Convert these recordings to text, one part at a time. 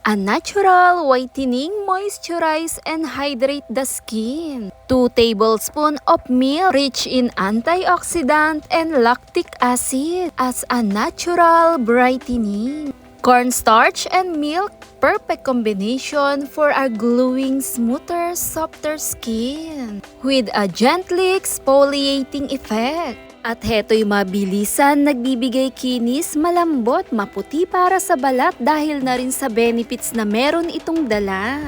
A natural whitening moisturize and hydrate the skin. 2 tablespoons of milk rich in antioxidant and lactic acid as a natural brightening. Cornstarch and milk, perfect combination for a glowing, smoother, softer skin with a gently exfoliating effect. At heto'y mabilisan, nagbibigay kinis, malambot, maputi para sa balat dahil na rin sa benefits na meron itong dala.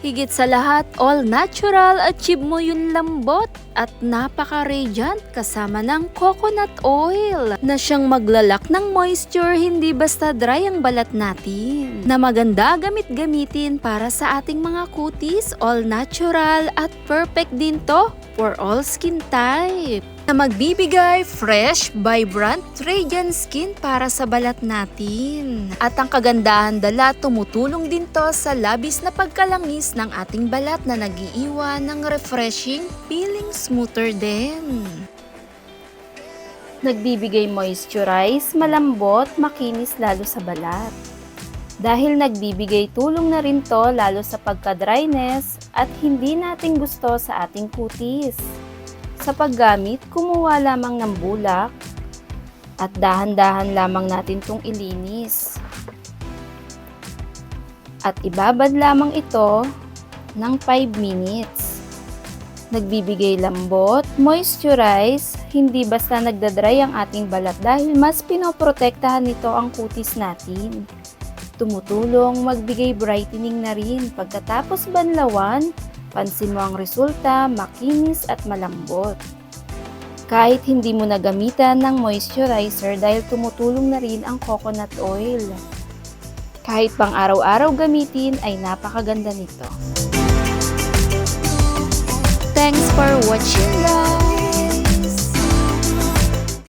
Higit sa lahat, all natural, achieve mo yung lambot at napaka-radiant kasama ng coconut oil na siyang maglalak ng moisture, hindi basta dry ang balat natin. Na maganda gamitin para sa ating mga kutis, all natural at perfect din to for all skin type. Na magbibigay fresh, vibrant, radiant skin para sa balat natin. At ang kagandahan dala, tumutulong din to sa labis na pagkalangis ng ating balat na nagiiwan ng refreshing, feeling smoother din. Nagbibigay moisturize, malambot, makinis lalo sa balat. Dahil nagbibigay tulong na rin to lalo sa pagka-dryness at hindi natin gusto sa ating kutis. Sa paggamit, kumuha lamang ng bulak at dahan-dahan lamang natin itong ilinis. At ibabad lamang ito ng 5 minutes. Nagbibigay lambot, moisturize, hindi basta nagdadry ang ating balat dahil mas pinoprotektahan nito ang kutis natin. Tumutulong magbigay brightening na rin pagkatapos banlawan. Pansin mo ang resulta, makinis at malambot. Kahit hindi mo nagamitan ng moisturizer dahil tumutulong na rin ang coconut oil. Kahit pang araw-araw gamitin ay napakaganda nito. Thanks for watching guys!